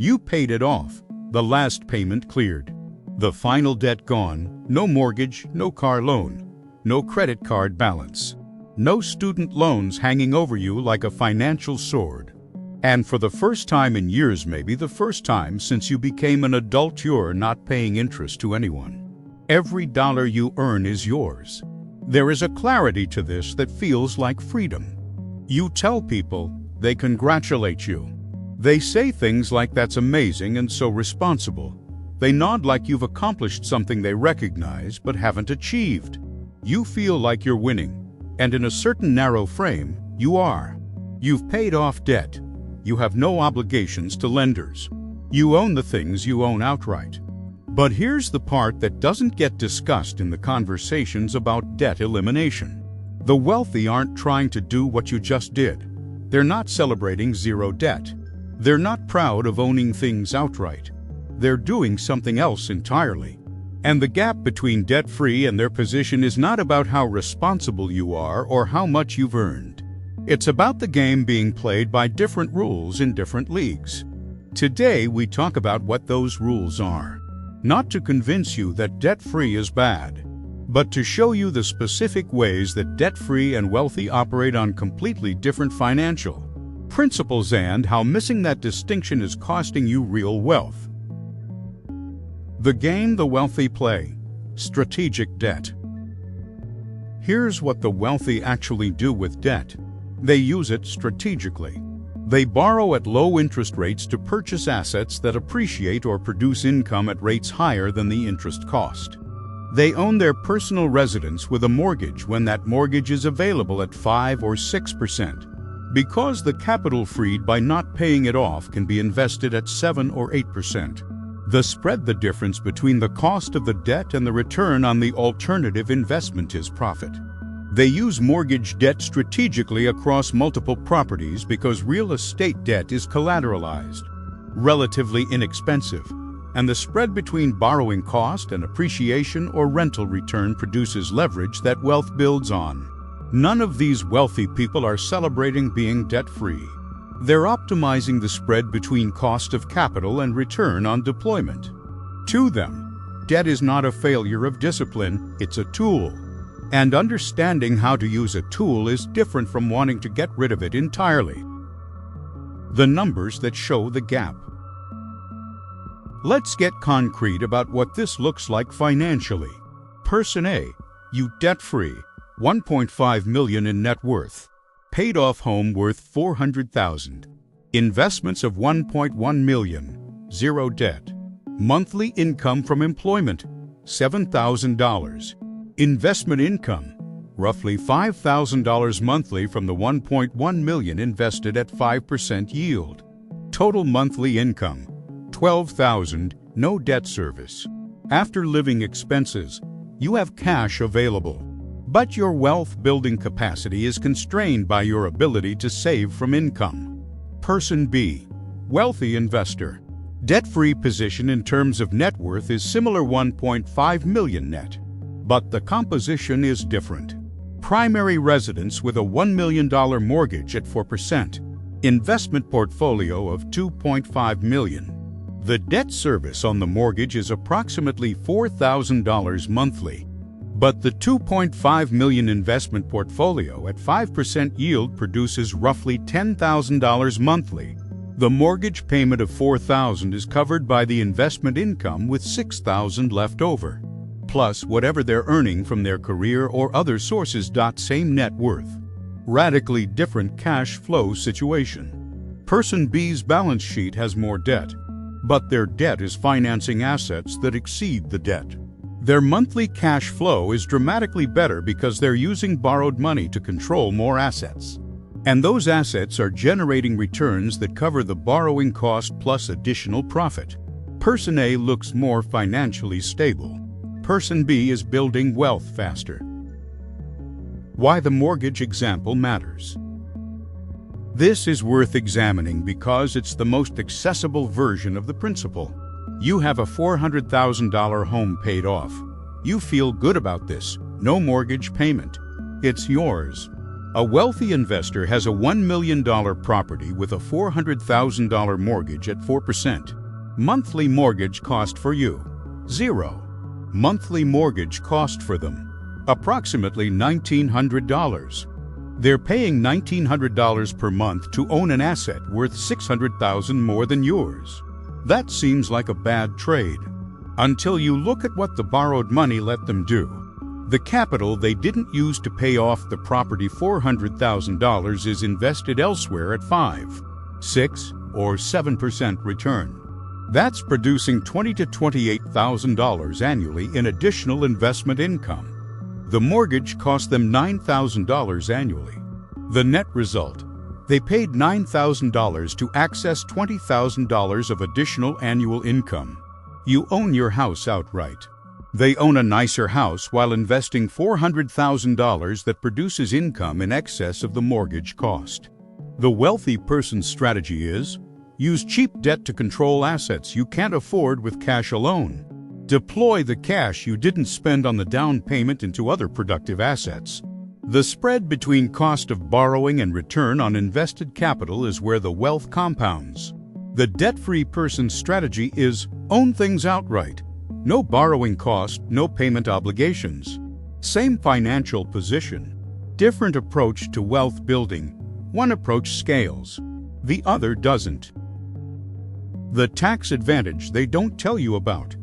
You paid it off, the last payment cleared. The final debt gone, no mortgage, no car loan, no credit card balance, no student loans hanging over you like a financial sword. And for the first time in years, maybe the first time since you became an adult, you're not paying interest to anyone. Every dollar you earn is yours. There is a clarity to this that feels like freedom. You tell people, they congratulate you. They say things like that's amazing and so responsible. They nod like you've accomplished something they recognize but haven't achieved. You feel like you're winning, and in a certain narrow frame, you are. You've paid off debt. You have no obligations to lenders. You own the things you own outright. But here's the part that doesn't get discussed in the conversations about debt elimination. The wealthy aren't trying to do what you just did. They're not celebrating zero debt. They're not proud of owning things outright. They're doing something else entirely. And the gap between debt-free and their position is not about how responsible you are or how much you've earned. It's about the game being played by different rules in different leagues. Today, we talk about what those rules are. Not to convince you that debt-free is bad, but to show you the specific ways that debt-free and wealthy operate on completely different financial principles and how missing that distinction is costing you real wealth. The game the wealthy play: strategic debt. Here's what the wealthy actually do with debt. They use it strategically. They borrow at low interest rates to purchase assets that appreciate or produce income at rates higher than the interest cost. They own their personal residence with a mortgage when that mortgage is available at 5 or 6%. Because the capital freed by not paying it off can be invested at 7 or 8%. The spread, the difference between the cost of the debt and the return on the alternative investment, is profit. They use mortgage debt strategically across multiple properties because real estate debt is collateralized, relatively inexpensive, and the spread between borrowing cost and appreciation or rental return produces leverage that wealth builds on. None of these wealthy people are celebrating being debt-free. They're optimizing the spread between cost of capital and return on deployment. To them, debt is not a failure of discipline, it's a tool. And understanding how to use a tool is different from wanting to get rid of it entirely. The numbers that show the gap. Let's get concrete about what this looks like financially. Person A, you debt-free, $1.5 million in net worth. Paid off home worth $400,000. Investments of $1.1 million. Zero debt. Monthly income from employment, $7,000. Investment income, roughly $5,000 monthly from the $1.1 million invested at 5% yield. Total monthly income, $12,000, no debt service. After living expenses, you have cash available. But your wealth building capacity is constrained by your ability to save from income. Person B, wealthy investor. Debt-free position in terms of net worth is similar, $1.5 million net. But the composition is different. Primary residence with a $1 million mortgage at 4%. Investment portfolio of $2.5 million. The debt service on the mortgage is approximately $4,000 monthly. But the $2.5 million investment portfolio at 5% yield produces roughly $10,000 monthly. The mortgage payment of $4,000 is covered by the investment income with $6,000 left over, plus whatever they're earning from their career or other sources. Same net worth. Radically different cash flow situation. Person B's balance sheet has more debt, but their debt is financing assets that exceed the debt. Their monthly cash flow is dramatically better because they're using borrowed money to control more assets. And those assets are generating returns that cover the borrowing cost plus additional profit. Person A looks more financially stable. Person B is building wealth faster. Why the mortgage example matters. This is worth examining because it's the most accessible version of the principle. You have a $400,000 home paid off. You feel good about this. No mortgage payment. It's yours. A wealthy investor has a $1 million property with a $400,000 mortgage at 4%. Monthly mortgage cost for you, 0. Monthly mortgage cost for them, approximately $1,900. They're paying $1,900 per month to own an asset worth $600,000 more than yours. That seems like a bad trade, until you look at what the borrowed money let them do. The capital they didn't use to pay off the property $400,000 is invested elsewhere at 5, 6, or 7% return. That's producing $20,000 to $28,000 annually in additional investment income. The mortgage cost them $9,000 annually. The net result: they paid $9,000 to access $20,000 of additional annual income. You own your house outright. They own a nicer house while investing $400,000 that produces income in excess of the mortgage cost. The wealthy person's strategy is: use cheap debt to control assets you can't afford with cash alone. Deploy the cash you didn't spend on the down payment into other productive assets. The spread between cost of borrowing and return on invested capital is where the wealth compounds. The debt-free person's strategy is: own things outright. No borrowing cost, no payment obligations. Same financial position. Different approach to wealth building. One approach scales, the other doesn't. The tax advantage they don't tell you about.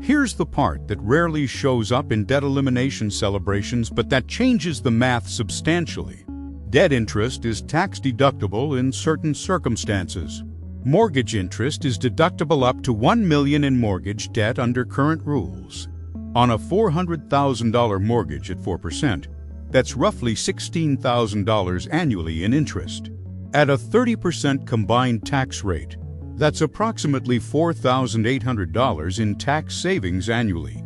Here's the part that rarely shows up in debt elimination celebrations, but that changes the math substantially. Debt interest is tax deductible in certain circumstances. Mortgage interest is deductible up to $1 million in mortgage debt under current rules. On a $400,000 mortgage at 4%, that's roughly $16,000 annually in interest. At a 30% combined tax rate, that's approximately $4,800 in tax savings annually.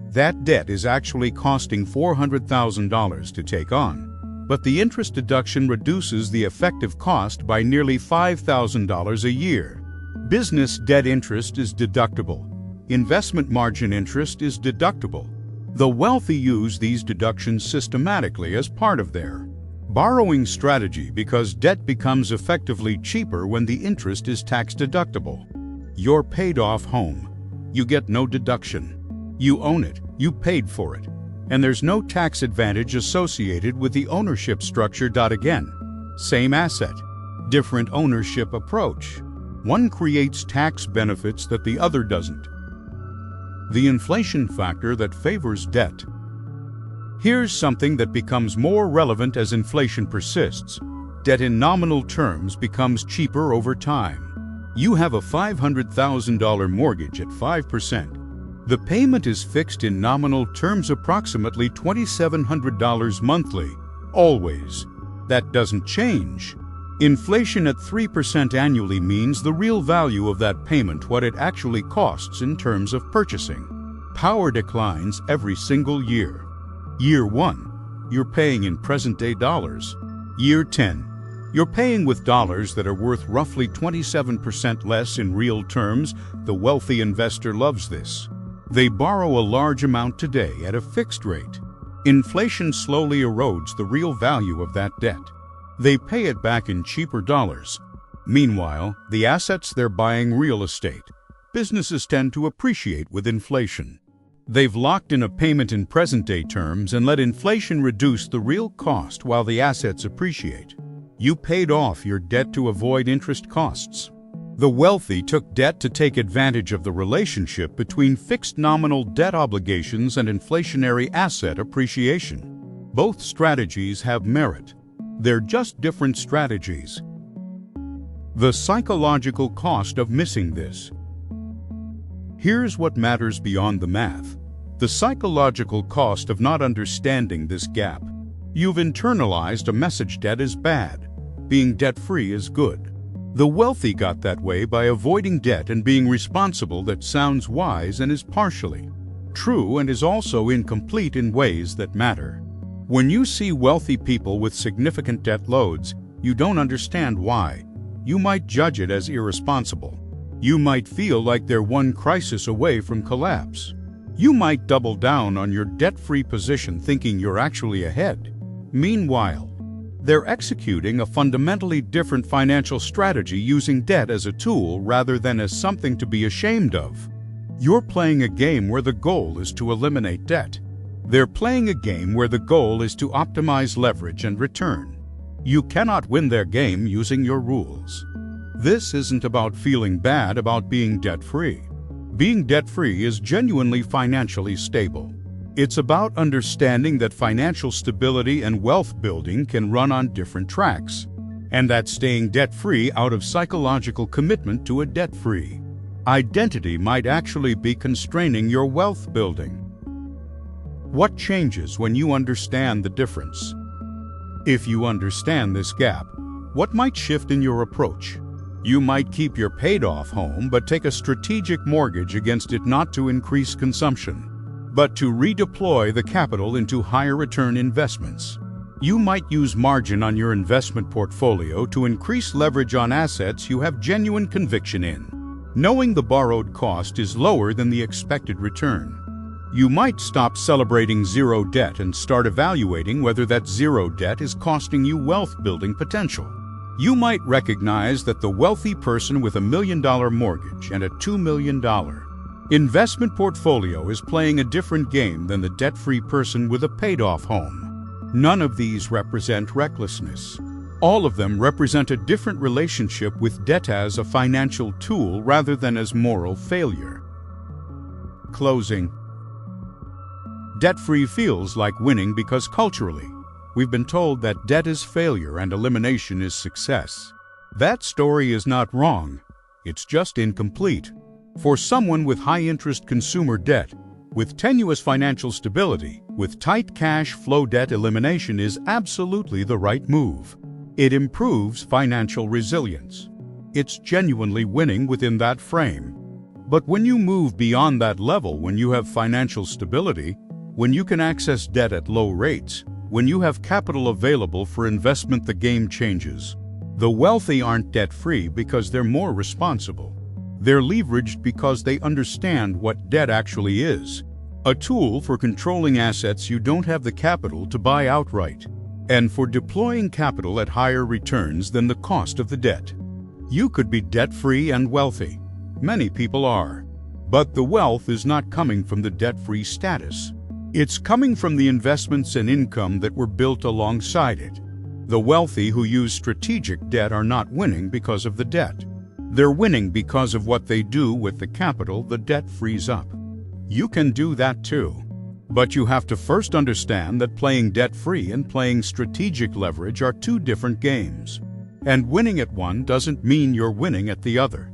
That debt is actually costing $400,000 to take on, but the interest deduction reduces the effective cost by nearly $5,000 a year. Business debt interest is deductible. Investment margin interest is deductible. The wealthy use these deductions systematically as part of their borrowing strategy because debt becomes effectively cheaper when the interest is tax deductible. You're paid off home. You get no deduction. You own it. You paid for it. And there's no tax advantage associated with the ownership structure. Again, same asset, different ownership approach. One creates tax benefits that the other doesn't. The inflation factor that favors debt. Here's something that becomes more relevant as inflation persists. Debt in nominal terms becomes cheaper over time. You have a $500,000 mortgage at 5%. The payment is fixed in nominal terms, approximately $2,700 monthly, always. That doesn't change. Inflation at 3% annually means the real value of that payment, what it actually costs in terms of purchasing power, declines every single year. Year 1, you're paying in present-day dollars. Year 10, you're paying with dollars that are worth roughly 27% less in real terms. The wealthy investor loves this. They borrow a large amount today at a fixed rate. Inflation slowly erodes the real value of that debt. They pay it back in cheaper dollars. Meanwhile, the assets they're buying, real estate, businesses tend to appreciate with inflation. They've locked in a payment in present-day terms and let inflation reduce the real cost while the assets appreciate. You paid off your debt to avoid interest costs. The wealthy took debt to take advantage of the relationship between fixed nominal debt obligations and inflationary asset appreciation. Both strategies have merit. They're just different strategies. The psychological cost of missing this. Here's what matters beyond the math. The psychological cost of not understanding this gap. You've internalized a message: debt is bad. Being debt-free is good. The wealthy got that way by avoiding debt and being responsible. That sounds wise and is partially true and is also incomplete in ways that matter. When you see wealthy people with significant debt loads, you don't understand why. You might judge it as irresponsible. You might feel like they're one crisis away from collapse. You might double down on your debt-free position thinking you're actually ahead. Meanwhile, They're executing a fundamentally different financial strategy using debt as a tool rather than as something to be ashamed of. You're playing a game where the goal is to eliminate debt. They're playing a game where the goal is to optimize leverage and return. You cannot win their game using your rules. This isn't about feeling bad about being debt-free. Being debt-free is genuinely financially stable. It's about understanding that financial stability and wealth building can run on different tracks, and that staying debt-free out of psychological commitment to a debt-free identity might actually be constraining your wealth building. What changes when you understand the difference? If you understand this gap, what might shift in your approach? You might keep your paid-off home but take a strategic mortgage against it, not to increase consumption, but to redeploy the capital into higher return investments. You might use margin on your investment portfolio to increase leverage on assets you have genuine conviction in, knowing the borrowed cost is lower than the expected return. You might stop celebrating zero debt and start evaluating whether that zero debt is costing you wealth-building potential. You might recognize that the wealthy person with $1 million mortgage and a $2 million investment portfolio is playing a different game than the debt-free person with a paid-off home. None of these represent recklessness. All of them represent a different relationship with debt as a financial tool rather than as moral failure. Closing. Debt-free feels like winning because culturally, we've been told that debt is failure and elimination is success. That story is not wrong, it's just incomplete. For someone with high-interest consumer debt, with tenuous financial stability, with tight cash flow, debt elimination is absolutely the right move. It improves financial resilience. It's genuinely winning within that frame. But when you move beyond that level, when you have financial stability, when you can access debt at low rates, when you have capital available for investment, the game changes. The wealthy aren't debt-free because they're more responsible. They're leveraged because they understand what debt actually is. A tool for controlling assets you don't have the capital to buy outright, and for deploying capital at higher returns than the cost of the debt. You could be debt-free and wealthy. Many people are. But the wealth is not coming from the debt-free status. It's coming from the investments and income that were built alongside it. The wealthy who use strategic debt are not winning because of the debt. They're winning because of what they do with the capital the debt frees up. You can do that too. But you have to first understand that playing debt-free and playing strategic leverage are two different games. And winning at one doesn't mean you're winning at the other.